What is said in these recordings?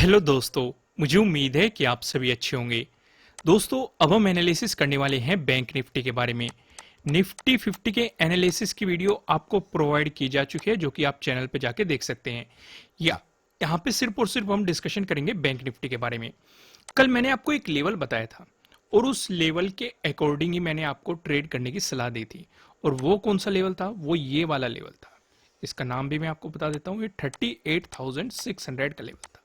Hello दोस्तों, मुझे उम्मीद है कि आप सभी अच्छे होंगे। दोस्तों, अब हम एनालिसिस करने वाले हैं बैंक निफ्टी के बारे में। निफ्टी 50 के एनालिसिस की वीडियो आपको प्रोवाइड की जा चुकी है, जो कि आप चैनल पे जाके देख सकते हैं। या यहाँ पे सिर्फ और सिर्फ हम डिस्कशन करेंगे बैंक निफ्टी के बारे में। कल मैंने आपको एक लेवल बताया था और उस लेवल के अकॉर्डिंग ही मैंने आपको ट्रेड करने की सलाह दी थी। और वो कौन सा लेवल था? वो ये वाला लेवल था। इसका नाम भी मैं आपको बता देता हूँ, ये 38,600 का लेवल था।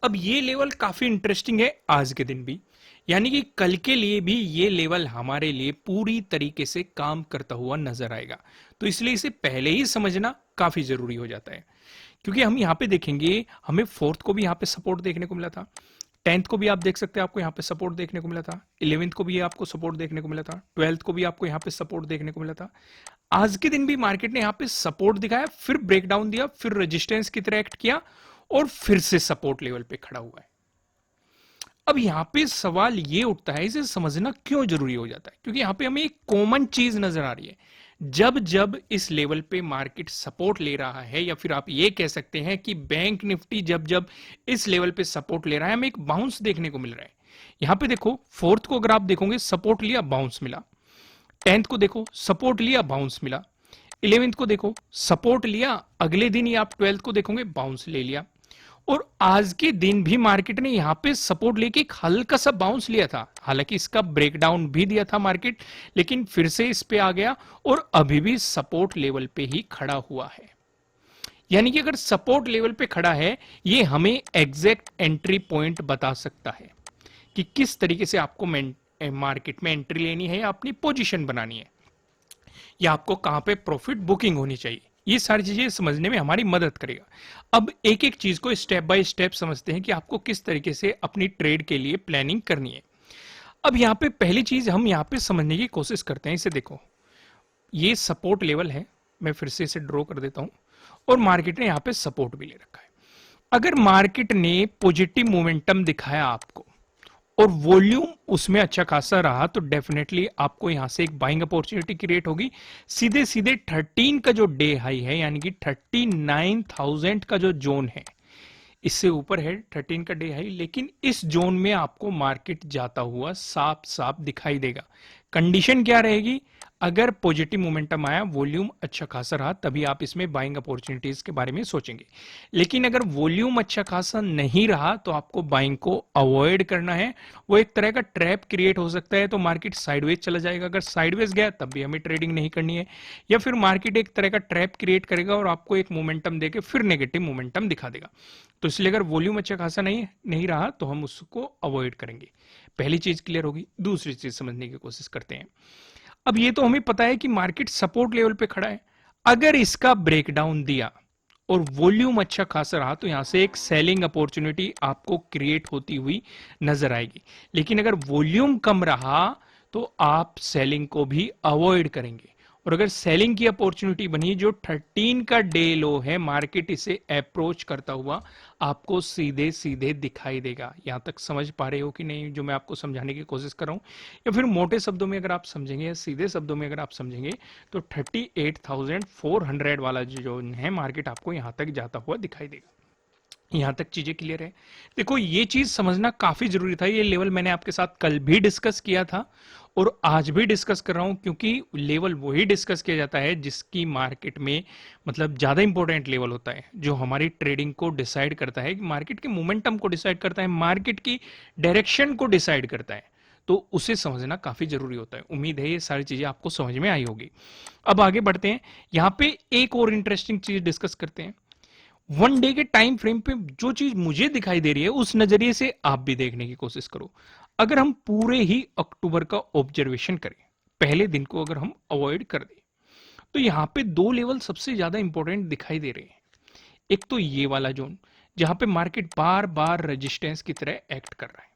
अब ये लेवल काफी इंटरेस्टिंग है आज के दिन भी, यानी कि कल के लिए भी ये लेवल हमारे लिए पूरी तरीके से काम करता हुआ नजर आएगा। तो इसलिए इसे पहले ही समझना काफी जरूरी हो जाता है, क्योंकि हम यहाँ पे देखेंगे, हमें फोर्थ को भी यहाँ पे सपोर्ट देखने को मिला था, 10th को भी आप देख सकते हैं, आपको यहाँ पे सपोर्ट देखने को मिला था, 11th को भी आपको सपोर्ट देखने को मिला था, 12th को भी आपको यहाँ पे सपोर्ट देखने को मिला था। आज के दिन भी मार्केट ने यहाँ पे सपोर्ट दिखाया, फिर ब्रेकडाउन दिया, फिर रेजिस्टेंस की तरह एक्ट किया और फिर से सपोर्ट लेवल पे खड़ा हुआ है। अब यहां पे सवाल ये उठता है, इसे समझना क्यों जरूरी हो जाता है, क्योंकि यहां पे हमें एक कॉमन चीज नजर आ रही है। जब जब इस लेवल पे मार्केट सपोर्ट ले रहा है, या फिर आप ये कह सकते हैं कि बैंक निफ्टी जब जब इस लेवल पे सपोर्ट ले रहा है, हमें एक बाउंस देखने को मिल रहा है। यहां पे देखो, फोर्थ को अगर आप देखोगे, सपोर्ट लिया, बाउंस मिला। 10th को देखो, सपोर्ट लिया, बाउंस मिला। 11th को देखो, सपोर्ट लिया, अगले दिन ही आप 12th को देखोगे, बाउंस ले लिया। और आज के दिन भी मार्केट ने यहां पे सपोर्ट लेके एक हल्का सा बाउंस लिया था, हालांकि इसका ब्रेकडाउन भी दिया था मार्केट, लेकिन फिर से इस पे आ गया और अभी भी सपोर्ट लेवल पे ही खड़ा हुआ है। यानी कि अगर सपोर्ट लेवल पे खड़ा है, ये हमें एग्जैक्ट एंट्री पॉइंट बता सकता है कि किस तरीके से आपको मार्केट में एंट्री लेनी है, या अपनी पोजीशन बनानी है, या आपको कहां पे प्रॉफिट बुकिंग होनी चाहिए। ये सारी चीजें समझने में हमारी मदद करेगा। अब एक एक चीज को स्टेप बाय स्टेप समझते हैं कि आपको किस तरीके से अपनी ट्रेड के लिए प्लानिंग करनी है। अब यहाँ पे पहली चीज हम यहाँ पे समझने की कोशिश करते हैं। इसे देखो, ये सपोर्ट लेवल है, मैं फिर से इसे ड्रॉ कर देता हूं, और मार्केट ने यहाँ पे सपोर्ट भी ले रखा है। अगर मार्केट ने पॉजिटिव मोमेंटम दिखाया आपको और वॉल्यूम उसमें अच्छा खासा रहा, तो डेफिनेटली आपको यहां से एक बाइंग अपॉर्चुनिटी क्रिएट होगी। सीधे सीधे 13 का जो डे हाई है, यानी कि 39,000 का जो जोन है, इससे ऊपर है 13 का डे हाई, लेकिन इस जोन में आपको मार्केट जाता हुआ साफ साफ दिखाई देगा। कंडीशन क्या रहेगी? अगर पॉजिटिव मोमेंटम आया, वॉल्यूम अच्छा खासा रहा, तभी आप इसमें बाइंग अपॉर्चुनिटीज के बारे में सोचेंगे। लेकिन अगर वॉल्यूम अच्छा खासा नहीं रहा, तो आपको बाइंग को अवॉइड करना है। वो एक तरह का ट्रैप क्रिएट हो सकता है, तो मार्केट साइडवेज चला जाएगा। अगर साइडवेज गया, तब भी हमें ट्रेडिंग नहीं करनी है। या फिर मार्केट एक तरह का ट्रैप क्रिएट करेगा और आपको एक मोमेंटम देके फिर नेगेटिव मोमेंटम दिखा देगा। तो इसलिए अगर वॉल्यूम अच्छा खासा नहीं रहा, तो हम उसको अवॉइड करेंगे। पहली चीज क्लियर होगी। दूसरी चीज समझने की कोशिश करते हैं। अब ये तो हमें पता है कि मार्केट सपोर्ट लेवल पे खड़ा है। अगर इसका ब्रेकडाउन दिया और वॉल्यूम अच्छा खासा रहा, तो यहां से एक सेलिंग अपॉर्चुनिटी आपको क्रिएट होती हुई नजर आएगी। लेकिन अगर वॉल्यूम कम रहा, तो आप सेलिंग को भी अवॉइड करेंगे। और अगर सेलिंग की अपॉर्चुनिटी बनी, जो 13 का डे लो है, मार्केट इसे अप्रोच करता हुआ आपको सीधे सीधे दिखाई देगा। यहां तक समझ पा रहे हो कि नहीं, जो मैं आपको समझाने की कोशिश कर रहा हूं? या फिर मोटे शब्दों में अगर आप समझेंगे, या सीधे शब्दों में अगर आप समझेंगे, तो 38,400 वाला जो है, मार्केट आपको यहां तक जाता हुआ दिखाई देगा। यहां तक चीजें क्लियर है? देखो, ये चीज समझना काफी जरूरी था। ये लेवल मैंने आपके साथ कल भी डिस्कस किया था और आज भी डिस्कस कर रहा हूं, क्योंकि लेवल वही डिस्कस किया जाता है जिसकी मार्केट में मतलब ज्यादा इंपॉर्टेंट लेवल होता है, जो हमारी ट्रेडिंग को डिसाइड करता है, मार्केट के मोमेंटम को डिसाइड करता है, मार्केट की डायरेक्शन को डिसाइड करता है। तो उसे समझना काफी जरूरी होता है। उम्मीद है ये सारी चीजें आपको समझ में आई होगी। अब आगे बढ़ते हैं। यहां पे एक और इंटरेस्टिंग चीज डिस्कस करते हैं। वन डे के टाइम फ्रेम पे जो चीज मुझे दिखाई दे रही है, उस नजरिए से आप भी देखने की कोशिश करो। अगर हम पूरे ही अक्टूबर का ऑब्जर्वेशन करें, पहले दिन को अगर हम अवॉइड कर दें, तो यहां पे दो लेवल सबसे ज्यादा इंपॉर्टेंट दिखाई दे रहे हैं। एक तो ये वाला जोन, जहां पे मार्केट बार बार रेजिस्टेंस की तरह एक्ट कर रहा है।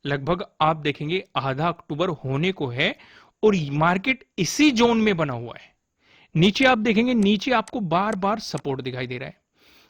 लगभग आप देखेंगे आधा अक्टूबर होने को है और मार्केट इसी जोन में बना हुआ है। नीचे आप देखेंगे, नीचे आपको बार बार सपोर्ट दिखाई दे रहा है।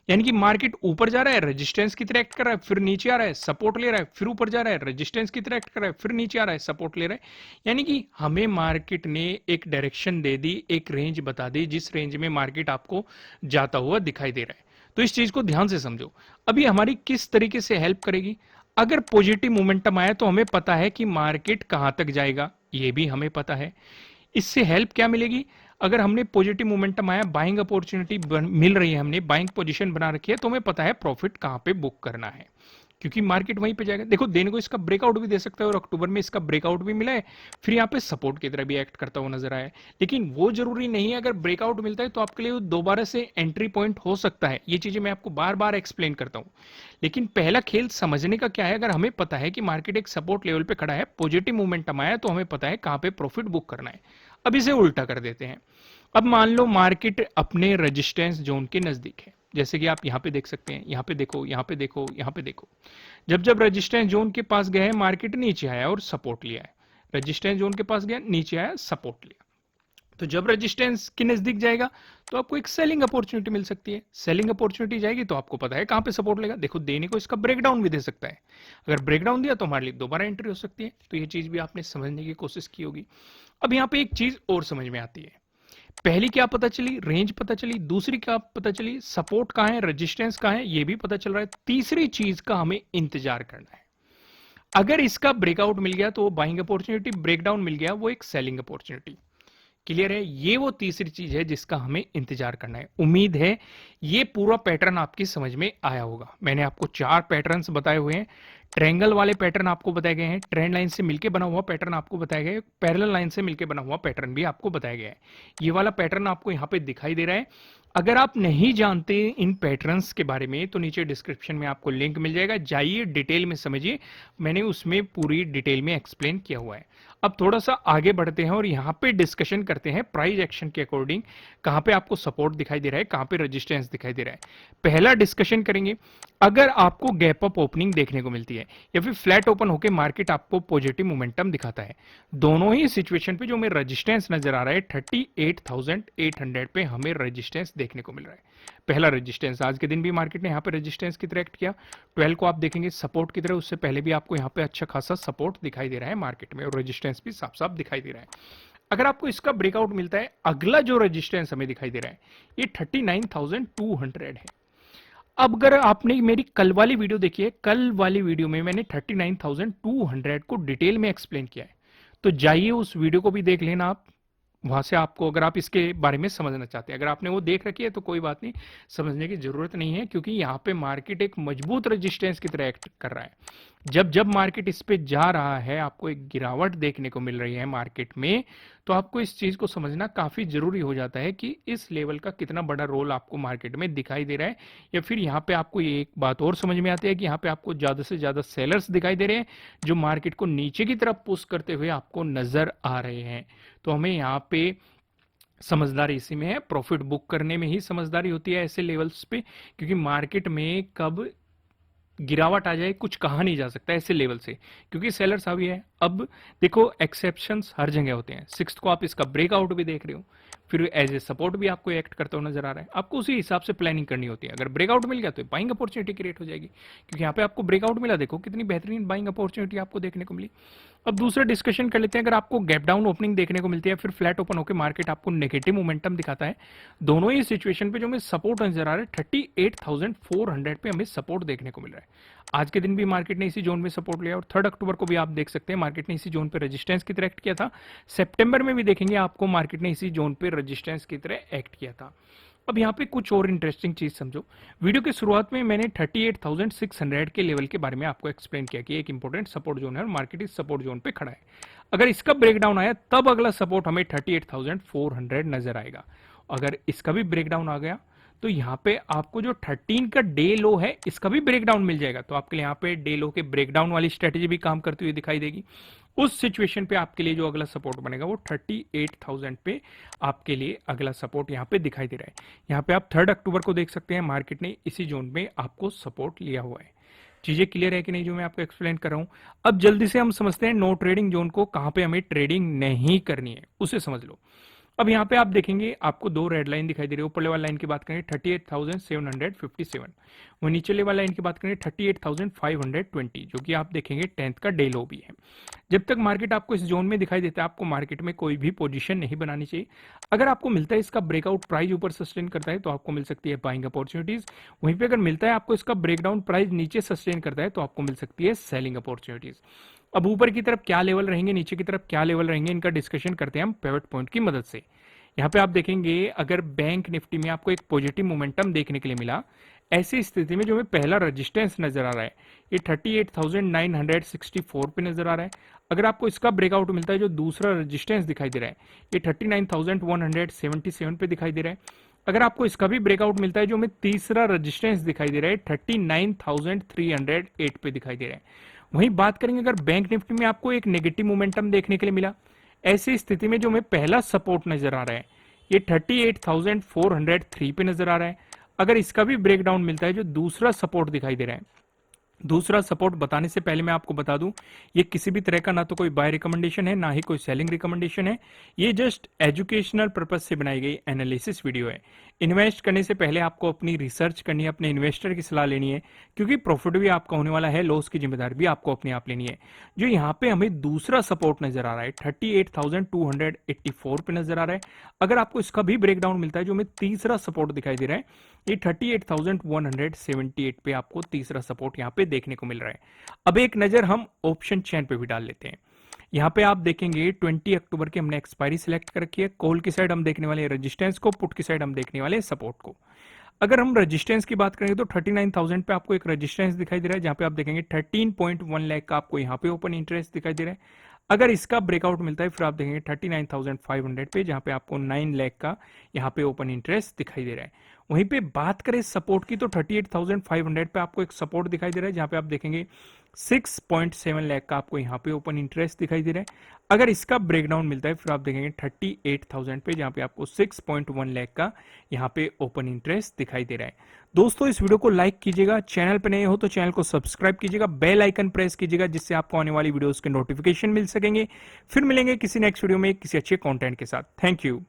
यानी कि मार्केट ऊपर जा रहा है, रेजिस्टेंस की तरह एक्ट कर रहा है, फिर नीचे आ रहा है, सपोर्ट ले रहा है, फिर ऊपर जा रहा है, रेजिस्टेंस की तरह एक्ट कर रहा है, फिर नीचे आ रहा है, सपोर्ट ले रहा है। यानी कि हमें मार्केट ने एक डायरेक्शन दे दी, एक रेंज बता दी, जिस रेंज में मार्केट आपको जाता हुआ दिखाई दे रहा है। तो इस चीज को ध्यान से समझो। अभी हमारी किस तरीके से हेल्प करेगी, अगर पॉजिटिव मोमेंटम आया तो हमें पता है कि मार्केट कहां तक जाएगा, ये भी हमें पता है। इससे हेल्प क्या मिलेगी, अगर हमने पॉजिटिव मोमेंटम आया, बाइंग अपॉर्चुनिटी मिल रही है, हमने बाइंग पोजीशन बना रखी है, तो हमें पता है प्रॉफिट कहां पे बुक करना है, क्योंकि मार्केट वहीं पे जाएगा। देखो देने को इसका ब्रेकआउट भी दे सकता है और अक्टूबर में इसका ब्रेकआउट भी मिला है, फिर यहाँ पे सपोर्ट की तरह भी एक्ट करता हुआ नजर आया है। लेकिन वो जरूरी नहीं है, अगर ब्रेकआउट मिलता है तो आपके लिए दोबारा से एंट्री पॉइंट हो सकता है। ये चीजें मैं आपको बार बार एक्सप्लेन करता हूँ। लेकिन पहला खेल समझने का क्या है, अगर हमें पता है कि मार्केट एक सपोर्ट लेवल पे खड़ा है, पॉजिटिव मूवमेंटम आया, तो हमें पता है कहां पे प्रॉफिट बुक करना है। अब इसे उल्टा कर देते हैं। अब मान लो मार्केट अपने रेजिस्टेंस जोन के नजदीक है, जैसे कि आप यहां पे देख सकते हैं, यहां पे देखो, यहां पे देखो, यहां पे देखो। जब जब रेजिस्टेंस जोन के पास गया है, मार्केट नीचे आया और सपोर्ट लिया है। रेजिस्टेंस जोन के पास गया, नीचे आया, सपोर्ट लिया। तो जब रेजिस्टेंस के नजदीक जाएगा तो आपको एक सेलिंग अपॉर्चुनिटी मिल सकती है। सेलिंग अपॉर्चुनिटी जाएगी तो आपको पता है कहां पे सपोर्ट लेगा। देखो देने को इसका ब्रेकडाउन भी दे सकता है, अगर ब्रेकडाउन दिया तो हमारे लिए दोबारा एंट्री हो सकती है। तो ये चीज भी आपने समझने की कोशिश की होगी। अब यहां पे एक चीज और समझ में आती है, पहली क्या पता चली, रेंज पता चली, दूसरी क्या पता चली, सपोर्ट कहां है, रेजिस्टेंस कहां है, ये भी पता चल रहा है। तीसरी चीज का हमें इंतजार करना है। अगर इसका ब्रेकआउट मिल गया तो वो बाइंग अपॉर्चुनिटी, ब्रेकडाउन मिल गया वो एक सेलिंग अपॉर्चुनिटी। क्लियर है, ये वो तीसरी चीज है जिसका हमें इंतजार करना है। उम्मीद है ये पूरा पैटर्न आपकी समझ में आया होगा। मैंने आपको 4 पैटर्न्स बताए हुए हैं। ट्रायंगल वाले पैटर्न आपको बताए गए हैं, ट्रेंड लाइन से मिलकर बना हुआ पैटर्न आपको बताया गया है, पैरेलल लाइन से मिलकर बना हुआ पैटर्न भी आपको बताया गया है। ये वाला पैटर्न आपको यहाँ पे दिखाई दे रहा है। अगर आप नहीं जानते इन पैटर्न्स के बारे में तो नीचे डिस्क्रिप्शन में आपको लिंक मिल जाएगा, जाइए डिटेल में समझिए, मैंने उसमें पूरी डिटेल में एक्सप्लेन किया हुआ है। अब थोड़ा सा आगे बढ़ते हैं और यहाँ पे डिस्कशन करते हैं प्राइस एक्शन के अकॉर्डिंग, कहां पे आपको सपोर्ट दिखाई दे रहा है, कहां पे रेजिस्टेंस दिखाई दे रहा है। पहला डिस्कशन करेंगे, अगर आपको गैप अप ओपनिंग देखने को मिलती है या फिर फ्लैट ओपन होकर मार्केट आपको पॉजिटिव मोमेंटम दिखाता है, दोनों ही सिचुएशन पे जो हमें रेजिस्टेंस नजर आ रहा है 38,800 पे हमें रेजिस्टेंस देखने को मिल रहा है। पहला रेजिस्टेंस आज के दिन भी मार्केट ने यहाँ पे रेजिस्टेंस की तरह एक्ट किया, 12 को आप देखेंगे सपोर्ट की तरह, उससे पहले भी आपको यहाँ पे अच्छा खासा सपोर्ट दिखाई दे रहा है मार्केट में और रेजिस्टेंस भी साफ साफ दिखाई दे रहा है। अगर आपको इसका ब्रेकआउट मिलता है, अगला जो रेजिस्टेंस हमें दिखाई दे रहा है ये 39,200 है। अब अगर आपने मेरी कल वाली वीडियो देखी है, कल वाली वीडियो में मैंने 39,200 को डिटेल में एक्सप्लेन किया है, तो जाइए उस वीडियो को भी देख लेना आप। वहां से आपको, अगर आप इसके बारे में समझना चाहते हैं, अगर आपने वो देख रखी है तो कोई बात नहीं, समझने की जरूरत नहीं है, क्योंकि यहाँ पे मार्केट एक मजबूत रेजिस्टेंस की तरह एक्ट कर रहा है। जब जब मार्केट इस पे जा रहा है, आपको एक गिरावट देखने को मिल रही है मार्केट में, तो आपको इस चीज को समझना काफी जरूरी हो जाता है कि इस लेवल का कितना बड़ा रोल आपको मार्केट में दिखाई दे रहा है। या फिर यहाँ पे आपको ये एक बात और समझ में आती है कि यहाँ पे आपको ज्यादा से ज्यादा सेलर्स दिखाई दे रहे हैं जो मार्केट को नीचे की तरफ पुश करते हुए आपको नजर आ रहे हैं। तो हमें यहाँ पे समझदारी इसी में है, प्रॉफिट बुक करने में ही समझदारी होती है ऐसे लेवल्स पे, क्योंकि मार्केट में कब गिरावट आ जाए कुछ कहा नहीं जा सकता ऐसे लेवल से, क्योंकि सेलर्स हावी है। अब देखो एक्सेप्शंस हर जगह होते हैं, 6 को आप इसका ब्रेकआउट भी देख रहे हो, फिर एज ए सपोर्ट भी आपको एक्ट करता हुआ नजर आ रहा है। आपको उसी हिसाब से प्लानिंग करनी होती है। अगर ब्रेकआउट मिल गया तो बाइंग अपॉर्चुनिटी क्रिएट हो जाएगी, क्योंकि यहाँ पे आपको ब्रेकआउट मिला, देखो कितनी बेहतरीन बाइंग अपॉर्चुनिटी आपको देखने को मिली। अब दूसरा डिस्कशन कर लेते हैं, अगर आपको गैप डाउन ओपनिंग देखने को मिलती है, फिर फ्लैट ओपन होकर मार्केट आपको नेगेटिव मोमेंटम दिखाता है, दोनों ही सिचुएशन पे जो हमें सपोर्ट नजर आ रहा है 38,400 पे हमें सपोर्ट देखने को मिल रहा है। आज के दिन भी मार्केट ने इसी जोन में सपोर्ट लिया और 3 अक्टूबर को भी आप देख सकते हैं मार्केट ने इसी जोन पे रेजिस्टेंस की तरह एक्ट किया था। सितंबर में भी देखेंगे आपको मार्केट ने इसी जोन पे रेजिस्टेंस की तरह एक्ट किया था। अब यहाँ पे कुछ और इंटरेस्टिंग चीज समझो। वीडियो की शुरुआत में मैंने 38,600 के लेवल के बारे में आपको एक्सप्लेन किया कि एक इंपॉर्टेंट सपोर्ट जोन है और मार्केट इस सपोर्ट जोन पे खड़ा है। अगर इसका ब्रेकडाउन आया तब अगला सपोर्ट हमें 38,400 नजर आएगा। अगर इसका भी ब्रेकडाउन आ गया तो यहाँ पे आपको जो 13 का डे लो है इसका भी ब्रेकडाउन मिल जाएगा, तो आपके लिए यहाँ पे डे लो के ब्रेकडाउन वाली स्ट्रेटेजी भी काम करती हुई दिखाई देगी। उस सिचुएशन पे आपके लिए जो अगला सपोर्ट बनेगा वो 38,000 पे आपके लिए अगला सपोर्ट यहाँ पे दिखाई दे रहा है। यहाँ पे आप 3 अक्टूबर को देख सकते हैं मार्केट ने इसी जोन में आपको सपोर्ट लिया हुआ है। चीजें क्लियर है कि नहीं जो मैं आपको एक्सप्लेन कर रहा हूं। अब जल्दी से हम समझते हैं नो ट्रेडिंग जोन को, कहां पे हमें ट्रेडिंग नहीं करनी है उसे समझ लो। अब यहाँ पे आप देखेंगे आपको दो रेड लाइन दिखाई दे रही है। ऊपरले वाली लाइन की बात करें 38,757, वहीं नीचले वाली लाइन की बात करें 38,520, जो कि आप देखेंगे 10th का डे लो भी है। जब तक मार्केट आपको इस जोन में दिखाई देता है, आपको मार्केट में कोई भी पोजीशन नहीं बनानी चाहिए। अगर आपको मिलता है इसका ब्रेकआउट प्राइस ऊपर सस्टेन करता है तो आपको मिल सकती है बाइंग अपॉर्चुनिटीज। वहीं पे अगर मिलता है आपको इसका ब्रेकडाउन प्राइस नीचे सस्टेन करता है तो आपको मिल सकती है सेलिंग अपॉर्चुनिटीज। अब ऊपर की तरफ क्या लेवल रहेंगे, नीचे की तरफ क्या लेवल रहेंगे, इनका डिस्कशन करते हैं हम पिवट पॉइंट की मदद से। यहाँ पे आप देखेंगे अगर बैंक निफ्टी में आपको एक पॉजिटिव मोमेंटम देखने के लिए मिला, ऐसी स्थिति में जो हमें पहला रेजिस्टेंस नजर आ रहा है ये 38,964 पे नजर आ रहा है। अगर आपको इसका ब्रेकआउट मिलता है, जो दूसरा रेजिस्टेंस दिखाई दे रहा है ये 39,177 पे दिखाई दे रहा है। अगर आपको इसका भी ब्रेकआउट मिलता है, जो हमें तीसरा रेजिस्टेंस दिखाई दे रहा है 39,308 पे दिखाई दे रहा है। वहीं बात करेंगे अगर बैंक निफ्टी में आपको एक नेगेटिव मोमेंटम देखने के लिए मिला, ऐसी स्थिति में जो हमें पहला सपोर्ट नजर आ रहा है ये 38,403 पे नजर आ रहा है। अगर इसका भी ब्रेकडाउन मिलता है, जो दूसरा सपोर्ट दिखाई दे रहा है, दूसरा सपोर्ट बताने से पहले मैं आपको बता दूं ये किसी भी तरह का ना तो कोई बाय रिकमेंडेशन है ना ही कोई सेलिंग रिकमेंडेशन है। ये जस्ट एजुकेशनल पर्पज से बनाई गई एनालिसिस वीडियो है। इन्वेस्ट करने से पहले आपको अपनी रिसर्च करनी है, अपने इन्वेस्टर की सलाह लेनी है, क्योंकि प्रॉफिट भी आपका होने वाला है, लॉस की जिम्मेदारी भी आपको अपने आप लेनी है। जो यहाँ पे हमें दूसरा सपोर्ट नजर आ रहा है 38,284 पे नजर आ रहा है। अगर आपको इसका भी ब्रेकडाउन मिलता है, जो हमें तीसरा सपोर्ट दिखाई दे रहा है ये 38,178 पे आपको तीसरा सपोर्ट यहाँ पे देखने को मिल रहा है। अब एक नजर हम ऑप्शन चेन पे भी डाल लेते हैं। यहाँ पे आप देखेंगे 20 अक्टूबर की हमने एक्सपायरी सिलेक्ट कर रखी है। कॉल की साइड हम देखने वाले रेजिस्टेंस को, पुट की साइड हम देखने वाले सपोर्ट को। अगर हम रेजिस्टेंस की बात करेंगे तो 39,000 पे आपको एक रेजिस्टेंस दिखाई दे रहा है, जहां पे आप देखेंगे 13.1 लाख का आपको यहाँ पे ओपन इंटरेस्ट दिखाई दे रहा है। अगर इसका ब्रेकआउट मिलता है फिर आप देखेंगे 39,500 पे, जहां पे आपको 9 लाख का यहाँ पे ओपन इंटरेस्ट दिखाई दे रहा है। वहीं पे बात करें सपोर्ट की तो 38,500 पे आपको एक सपोर्ट दिखाई दे रहा है, जहां पे आप देखेंगे 6.7 लाख का आपको यहाँ पे ओपन इंटरेस्ट दिखाई दे रहा है। अगर इसका ब्रेकडाउन मिलता है फिर आप देखेंगे 38,000 पे, जहां पे आपको 6.1 लाख का यहाँ पे ओपन इंटरेस्ट दिखाई दे रहा है। दोस्तों इस वीडियो को लाइक कीजिएगा, चैनल पे नए हो तो चैनल को सब्सक्राइब कीजिएगा, बेल आइकन प्रेस कीजिएगा, जिससे आपको आने वाली वीडियोस के नोटिफिकेशन मिल सकेंगे। फिर मिलेंगे किसी नेक्स्ट वीडियो में किसी अच्छे कंटेंट के साथ। Thank you.